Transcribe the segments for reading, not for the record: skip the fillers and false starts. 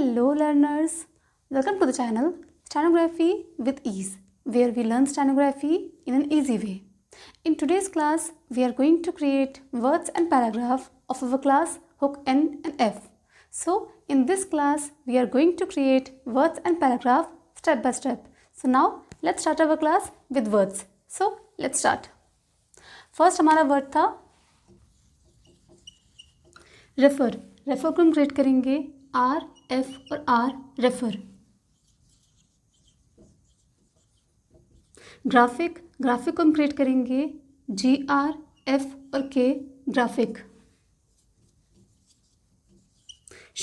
Hello learners, welcome to the channel Stenography with Ease, where we learn stenography in an easy way. In today's class, we are going to create words and paragraph of our class Hook N and F. So in this class, we are going to create words and paragraph step by step. So now let's start our class with words. So let's start. First हमारा word था refer. Refer को हम create करेंगे are F और are refer. Graphic. Graphic को हम create करेंगे जी are F और के ग्राफिक.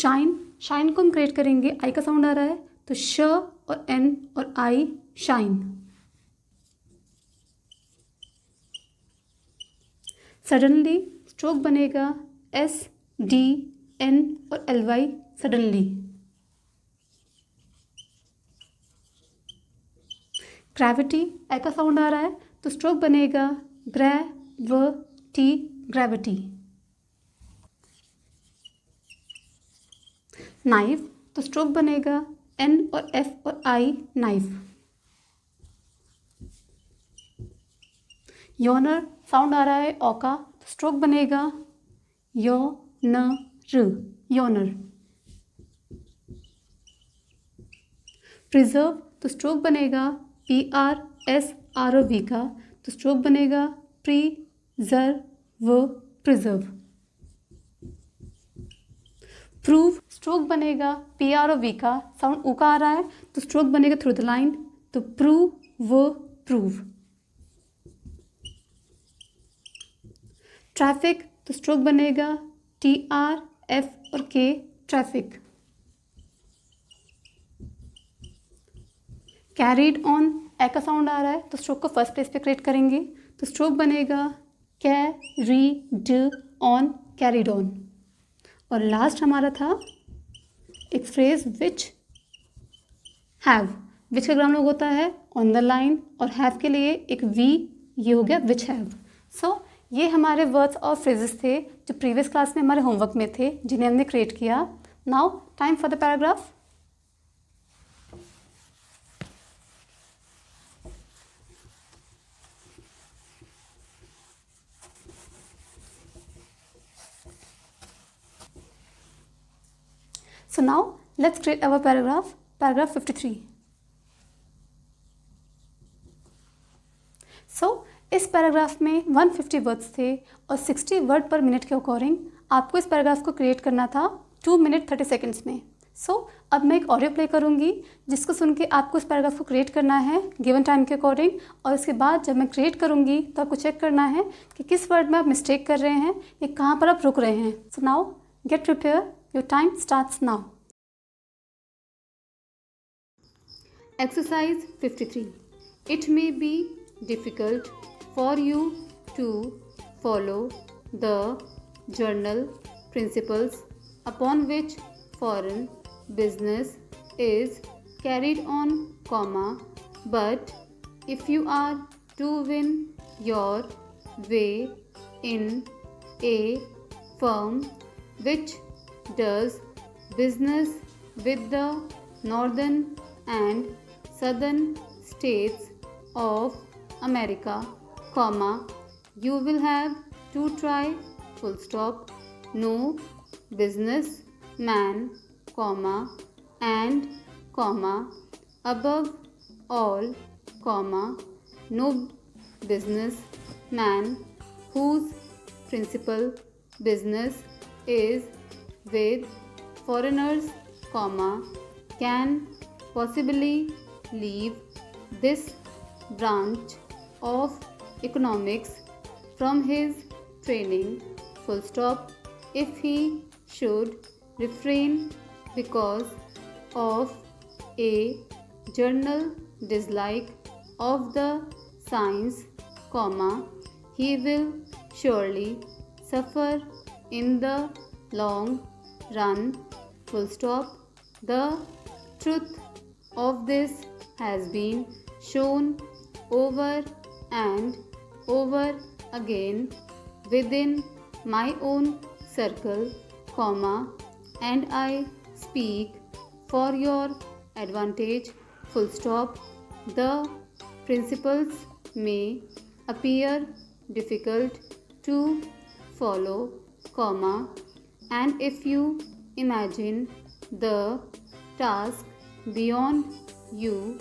शाइन. शाइन को हम क्रिएट करेंगे आई का साउंड आ रहा है तो श और एन और आई शाइन. सडनली. स्ट्रोक बनेगा एस डी एन और एल वाई सडनली. ग्रेविटी. आई का साउंड आ रहा है तो स्ट्रोक बनेगा ग्रै व टी ग्रेविटी. नाइफ. तो स्ट्रोक बनेगा एन और एफ और आई नाइफ. योनर. साउंड आ रहा है ओ का तो स्ट्रोक बनेगा यो न र योनर. प्रिजर्व. तो स्ट्रोक बनेगा P R S R O V का तो स्ट्रोक बनेगा preserve preserve. Prove. Stroke बनेगा पी आर ओ वी का साउंड ऊ का आ रहा है तो स्ट्रोक बनेगा थ्रू द लाइन तो प्रूव व प्रूव. ट्रैफिक. तो स्ट्रोक बनेगा टी आर एफ और के ट्रैफिक. Carried on. ए का साउंड आ रहा है तो स्ट्रोक को फर्स्ट प्लेस पे क्रिएट करेंगे तो स्ट्रोक बनेगा कैरीड ऑन कैरीड ऑन. और लास्ट हमारा था एक फ्रेज विच हैव. विच का ग्रामर होता है ऑन द लाइन और हैव के लिए एक वी, ये हो गया विच हैव. सो ये हमारे वर्ड्स और फ्रेजेस थे जो प्रीवियस क्लास में हमारे होमवर्क में थे जिन्हें हमने क्रिएट किया. Now time for the paragraph. So now let's create our paragraph. Paragraph 53. So इस पैराग्राफ में 150 वर्ड्स थे और 60 वर्ड पर मिनट के अकॉर्डिंग आपको इस पैराग्राफ को क्रिएट करना था 2 मिनट 30 सेकेंड्स में. सो अब मैं एक ऑडियो प्ले करूँगी जिसको सुन के आपको इस पैराग्राफ को क्रिएट करना है गिवन टाइम के अकॉर्डिंग. और इसके बाद जब मैं क्रिएट करूँगी तो आपको चेक करना है कि किस वर्ड में आप मिस्टेक कर रहे हैं या कहाँ पर आप रुक रहे हैं. So now get prepare. Your time starts now. Exercise 53. It may be difficult for you to follow the journal principles upon which foreign business is carried on, but if you are to win your way in a firm which does business with the northern and southern states of America, you will have to try full stop. No business man, and above all, no business man whose principal business is with foreigners, can possibly leave this branch of economics from his training, full stop, if he should refrain because of a general dislike of the science, he will surely suffer in the long run, full stop. The truth of this has been shown over and over again within my own circle, and I speak for your advantage, full stop. The principles may appear difficult to follow, comma, and if you imagine the task beyond you,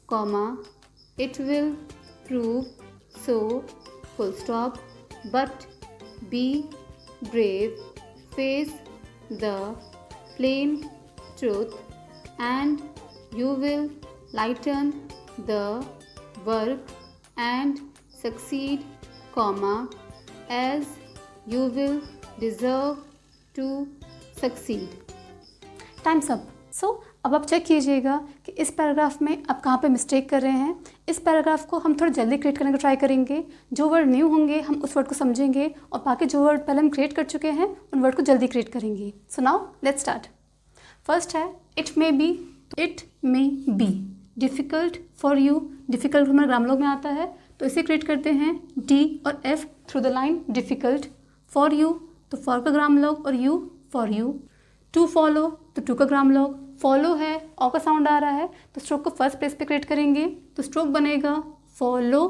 comma, it will prove so, full stop. But be brave, face the plain truth, and you will lighten the work and succeed, comma, as you will deserve to succeed. Time's up. So अब आप check कीजिएगा कि इस paragraph में आप कहाँ पे mistake कर रहे हैं. इस पैराग्राफ को हम थोड़ा जल्दी क्रिएट करने का ट्राई करेंगे. जो वर्ड न्यू होंगे हम उस वर्ड को समझेंगे और बाकी जो वर्ड पहले हम क्रिएट कर चुके हैं उन वर्ड को जल्दी क्रिएट करेंगे. So now let's start. First है it may be. It may be difficult for you. Difficult हमारे ग्रामर लॉग में आता है तो इसे क्रिएट करते हैं डी और F through the line difficult. For you तो फॉर का ग्रामर लॉग और you for you. To follow तो टू का ग्रामर लॉग. फॉलो है ऑ का साउंड आ रहा है तो स्ट्रोक को फर्स्ट प्लेस पे क्रिएट करेंगे तो स्ट्रोक बनेगा फॉलो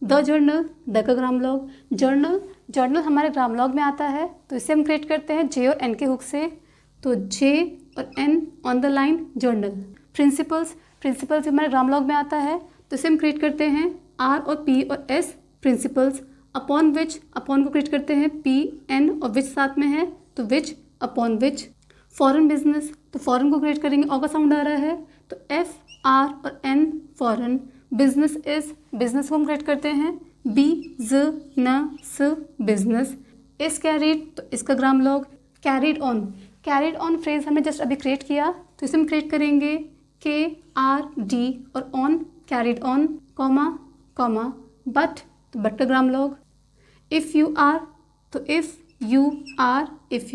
द जर्नल. द का ग्रामर लॉग. जर्नल जर्नल हमारे ग्रामर लॉग में आता है तो इसे हम क्रिएट करते हैं जे और एन के हुक से. तो जे और N on the line journal. Principles principles हमारे ग्रामर लॉग में आता है तो इसे हम क्रिएट करते हैं आर और पी और एस प्रिंसिपल्स. अपॉन विच अपॉन को क्रिएट करते हैं पी एन और विच साथ में है तो विच अपॉन विच. फॉरेन बिजनेस तो फॉरेन को क्रिएट करेंगे ऑ का साउंड आ रहा है तो एफ आर और N foreign. Business is business को हम क्रिएट करते हैं बी ज न स बिजनेस. इज कैरीड तो इसका grammalogue. Carried on phrase हमने जस्ट अभी क्रिएट किया तो इसे हम क्रिएट करेंगे के आर डी और on carried on comma comma. But तो बट का grammalogue. If you are तो if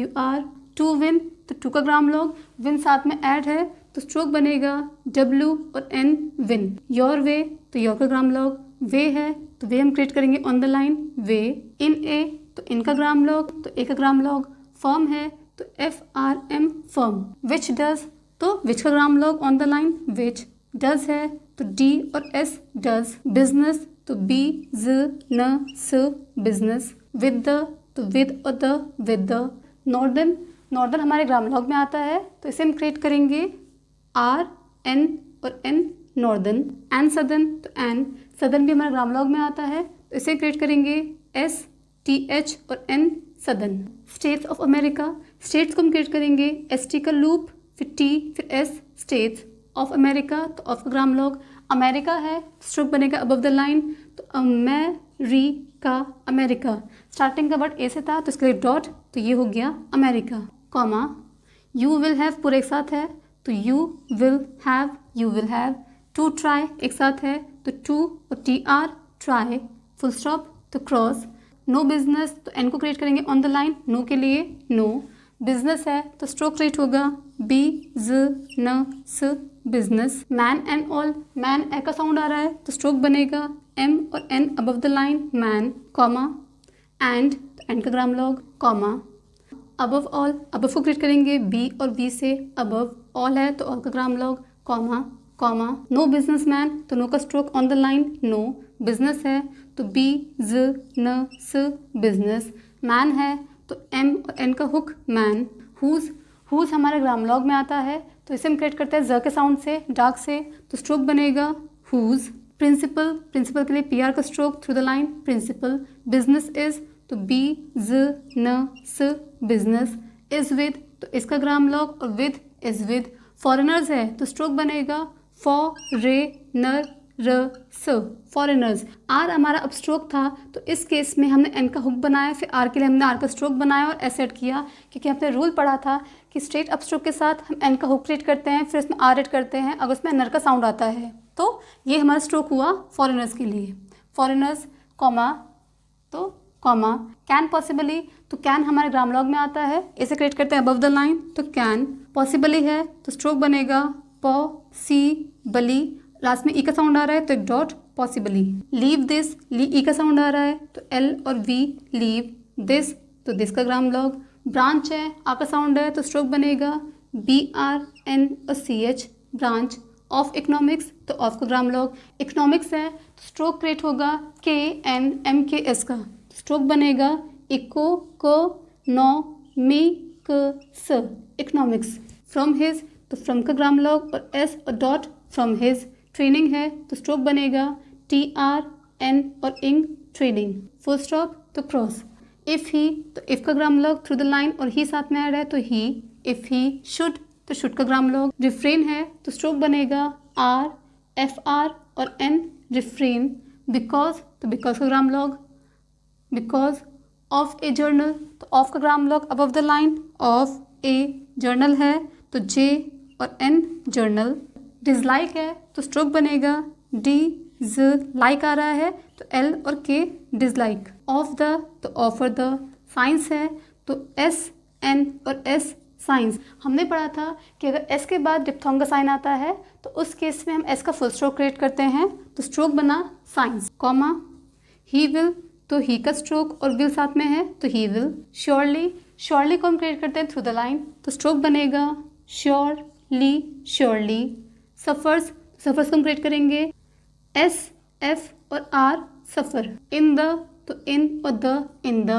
you are. To win तो टू का ग्रामर लॉग. विन साथ में ऐड है तो स्ट्रोक बनेगा डब्ल्यू और एन विन. योर वे तो योर का ग्रामर लॉग. वे है तो वे हम क्रिएट करेंगे ऑन द लाइन वे. इन ए तो इनका ग्रामर लॉग तो ए का ग्रामर लॉग. फर्म है तो F R M firm. Which does तो विच का grammalogue on the line which. Does है तो डी और एस डज. बिजनेस तो बी ज न स बिजनेस. विद द तो विद और the with the. Northern northern हमारे ग्रामर लॉग में आता है तो इसे हम क्रिएट करेंगे आर एन और एन नॉर्दर्न. एंड सदर्न तो एन सदर्न भी हमारे ग्रामर लॉग में आता है तो इसे क्रिएट करेंगे एस टी एच और N southern. States of America states को हम क्रिएट करेंगे एस टी का लूप फिर टी फिर एस स्टेट्स ऑफ अमेरिका तो ऑफ का ग्रामर लॉग. अमेरिका है स्ट्रोक बनेगा अबव द लाइन तो अमेरिका अमेरिका. स्टार्टिंग का वर्ड ए से था तो इसके लिए डॉट तो ये हो गया America. Comma you will have पूरे एक साथ है तो you will have. To try एक साथ है तो टू और T R try. Full stop तो क्रॉस. नो बिजनेस तो एन को क्रिएट करेंगे ऑन द लाइन नो के लिए नो. बिजनेस है तो स्ट्रोक क्रिएट होगा बी ज न स business. Man and all man A का साउंड आ रहा है तो स्ट्रोक बनेगा एम और N above the line man comma. And तो एंड का grammalogue comma. Above all above को क्रिएट करेंगे बी और बी से अबव. ऑल है तो ऑल का grammalogue comma comma. No business man तो नो का stroke on the line no. Business है तो बी ज न स बिजनेस. मैन है तो एम और एन का हुक मैन. हुज हमारे ग्रामर लॉग में आता है तो इसे हम क्रिएट करते हैं ज के साउंड से डार्क से तो स्ट्रोक बनेगा हुज. प्रिंसिपल प्रिंसिपल के लिए पी आर का stroke through the line principle. Business is तो बी ज न स बिजनेस. इज विद तो इसका ग्रामर लॉग और विद इज विद. फॉरेनर्स है तो स्ट्रोक बनेगा फॉर रे नर र स फॉरेनर्स. आर हमारा अब स्ट्रोक था तो इस केस में हमने एन का हुक बनाया फिर आर के लिए हमने आर का स्ट्रोक बनाया और एस ऐड किया क्योंकि हमने रूल पढ़ा था कि स्ट्रेट अप स्ट्रोक के साथ हम एन का हुक क्रिएट करते हैं फिर उसमें आर ऐड करते हैं अगर उसमें नर का साउंड आता है तो ये हमारा स्ट्रोक हुआ फॉरेनर्स के लिए. फॉरेनर्स कॉमा तो कॉमा. कैन पॉसिबली तो कैन हमारे ग्रामर लॉग में आता है इसे क्रिएट करते हैं अबव द लाइन तो कैन. पॉसिबली है तो स्ट्रोक बनेगा पॉसिबली. लास्ट में ई का साउंड आ रहा है तो एक डॉट पॉसिबली. लीव दिस ई का साउंड आ रहा है तो एल और वी लीव. दिस तो दिस का ग्रामर लॉग. ब्रांच है आ का साउंड है तो स्ट्रोक बनेगा BRN और CH ब्रांच ऑफ इकोनॉमिक्स, तो ऑफ का ग्राम लॉग इकोनॉमिक्स है तो स्ट्रोक क्रिएट होगा KNMKS का, स्ट्रोक बनेगा इको को नो मी क स इकोनॉमिक्स। फ्रॉम हिज तो फ्रॉम का ग्राम लॉग और S और डॉट फ्रॉम हिज। ट्रेनिंग है तो स्ट्रोक बनेगा TRN और इंग ट्रेनिंग। फुल स्टॉप तो क्रॉस। इफ़ ही तो इफ़ का ग्राम लॉग थ्रू द लाइन और ही साथ में ऐड है तो ही। इफ़ ही शुड तो शुड का ग्राम लॉग। रिफ्रेन है तो स्ट्रोक बनेगा RFR और N रिफ्रेन। बिकॉज तो बिकॉज का grammalogue. Because of a journal तो ऑफ का grammalogue above the line. Of a journal है तो J और N जर्नल। डिसलाइक है तो स्ट्रोक बनेगा D ज लाइक आ रहा है तो L और K डिसलाइक। ऑफ द तो ऑफर द। साइंस है तो S N और S साइंस। हमने पढ़ा था कि अगर S के बाद डिप्थोंग का साइन आता है तो उस केस में हम S का फुल स्ट्रोक क्रिएट करते हैं, तो स्ट्रोक बना साइंस। कॉमा ही विल तो ही का स्ट्रोक और विल साथ में है तो ही विल। श्योरली श्योरली को हम क्रिएट करते हैं थ्रू द लाइन तो स्ट्रोक बनेगा श्योरली श्योरली। सफर्स सफर्स को हम क्रिएट करेंगे S F और R सफ़र। इन द तो इन और द इन द।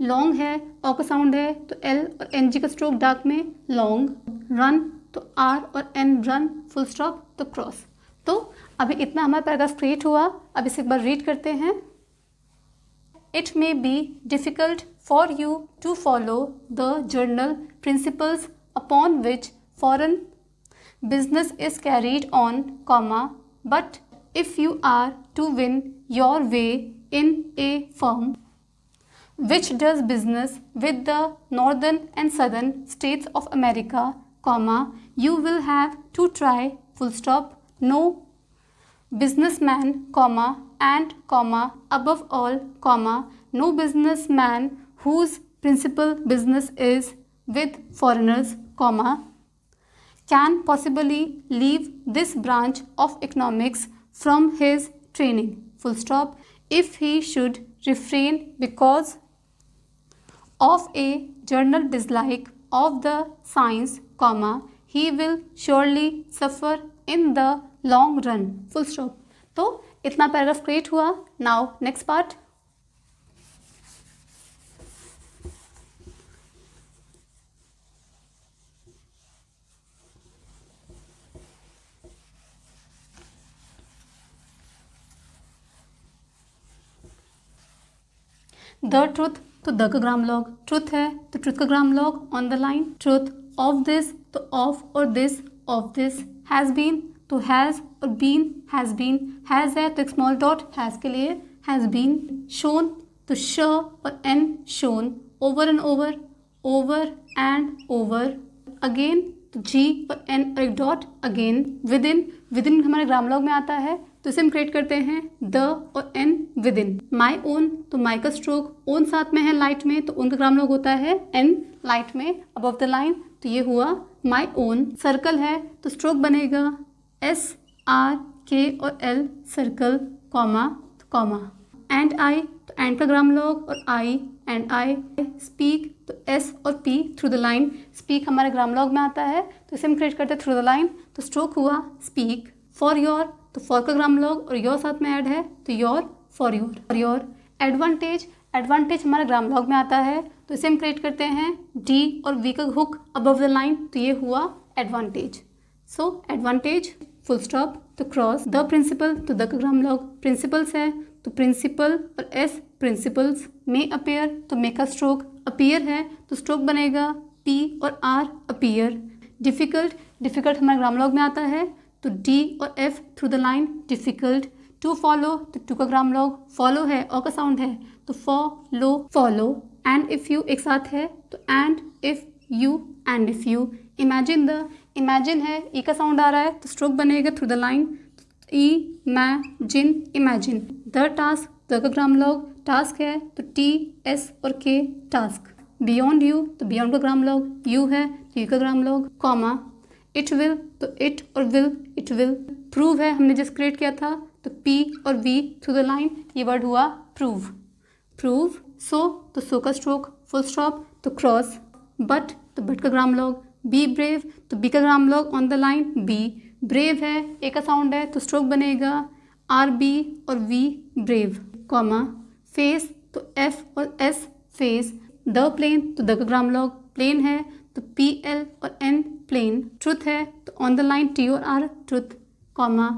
लॉन्ग है ओ का साउंड है तो L और NG का स्ट्रोक डार्क में लॉन्ग। रन तो R और N रन फुल स्टॉप तो क्रॉस। तो अभी इतना हमारा पैराग्राफ क्रिएट हुआ। अब इसे एक बार रीड करते हैं। It may be difficult for you to follow the journal principles upon which foreign business is carried on, but if you are to win your way in a firm which does business with the northern and southern states of America, you will have to try full stop no businessman, and above all, no businessman whose principal business is with foreigners, can possibly leave this branch of economics from his training, full stop, if he should refrain because of a general dislike of the science, he will surely suffer in the long run, full stop। तो इतना paragraph create हुआ। Now next part. The truth तो the का grammalogue. Truth है तो truth का grammalogue on the line. Truth of this तो of और this of this. Has been तो हैज़ और बीन हैज़ बीन। हैज़ है तो एक स्मॉल डॉट हैज़ के लिए हैज़ बीन। शोन तो श और N shown. Over and over over and over. Again तो जी और एन और एक dot again. Within within हमारे ग्राम लॉग में आता है तो इसे हम क्रिएट करते हैं द और N within. My own तो माई का स्ट्रोक ओन साथ में है लाइट में तो उनका ग्राम लॉग होता है एन लाइट में अबव द लाइन तो ये हुआ माई ओन। सर्कल है तो स्ट्रोक बनेगा S R K और L सर्कल कॉमा तो कॉमा। एंड आई तो एंड का ग्राम लॉग और आई एंड आई। स्पीक तो S और P through the line. Speak हमारे ग्राम लॉग में आता है तो इसे हम क्रिएट करते हैं थ्रू द लाइन तो स्ट्रोक हुआ स्पीक। फॉर योर तो फॉर का ग्राम लॉग और योर साथ में ऐड है तो your for your. Advantage advantage हमारा ग्राम लॉग में आता है तो इसे हम क्रिएट करते हैं D और V का हुक अबव द लाइन तो ये हुआ एडवांटेज। सो एडवांटेज फुल स्टॉप तो क्रॉस। द प्रिंसिपल तो द का ग्राम लॉग। प्रिंसिपल्स है तो प्रिंसिपल और S प्रिंसिपल्स। मे अपेयर तो मे का स्ट्रोक। अपीयर है तो स्ट्रोक बनेगा P और R अपीयर। डिफ़िकल्ट डिफ़िकल्ट हमारे ग्राम लॉग में आता है तो D और F through the line difficult. To follow तो टू का ग्राम लॉग। फॉलो है ओ का साउंड है तो follow follow. And if you एक साथ है तो and if you and if you. Imagine the imagine है ई का साउंड आ रहा है तो स्ट्रोक बनेगा through the line imagine imagine. The task the का ग्राम लॉग। टास्क है तो T S और K टास्क। बियॉन्ड यू तो बियॉन्ड का ग्राम लॉग। यू है तो यू का ग्राम लॉग कॉमा। इट विल तो इट और विल इट विल। प्रूव है हमने जस्ट क्रिएट किया था तो P और V थ्रू द लाइन ये वर्ड हुआ प्रूव प्रूव। सो तो सो का स्ट्रोक फुल स्टॉप तो क्रॉस। बट तो बट का ग्राम लॉग। बी ब्रेव, तो बी का grammalogue on the line be. Brave है, ए का साउंड है तो स्ट्रोक बनेगा आर बी और वी ब्रेव, कॉमा फेस तो एफ और एस फेस। द प्लेन, तो द का ग्राम लॉग प्लेन है तो पी एल और एन प्लेन। ट्रुथ है तो ऑन द लाइन टी और R Truth, comma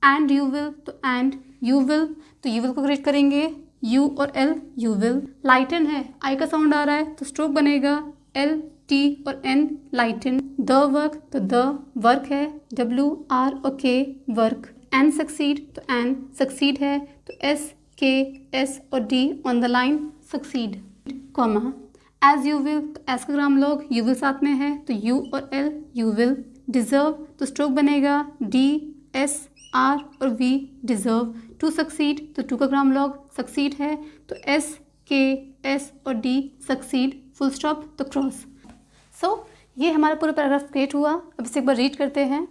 and you will, तो एंड यू विल, तो यू विल को क्रिएट करेंगे यू और एल यू विल। लाइटन है, आई का साउंड आ रहा है तो स्ट्रोक बनेगा एल टी और एन लाइटन। द वर्क, तो द वर्क है डब्ल्यू आर और के वर्क। एंड सक्सीड, तो एंड सक्सीड है तो एस के एस और D on the line succeed, comma as you will, तो एस का ग्राम लॉग यू विल साथ में है तो यू और एल यू विल। डिजर्व, तो स्ट्रोक बनेगा डी एस आर और वी डिजर्व। टू सक्सीड, तो टू का ग्राम लॉग सक्सीड है तो एस के एस और डी सक्सीड, फुल स्टॉप तो क्रॉस। सो ये हमारा पूरा पैराग्राफ क्रिएट हुआ। अब इसे एक बार रीड करते हैं।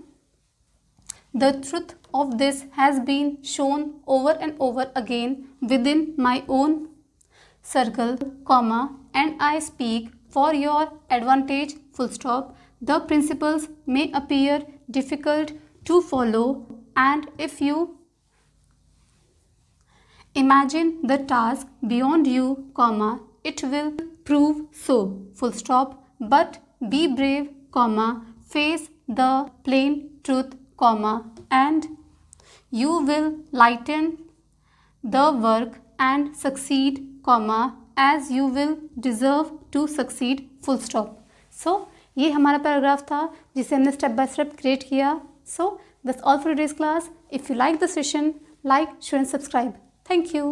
The truth of this has been shown over and over again within my own circle, comma and I speak for your advantage, full stop. The principles may appear difficult to follow and if you imagine the task beyond you, comma, it will prove so, full stop. But be brave, comma, face the plain truth, comma, and you will lighten the work and succeed, comma, as you will deserve to succeed, full stop. So ये हमारा paragraph था जिसे हमने step by step create किया। So that's all for today's class. If you like the session, like, share and subscribe. Thank you.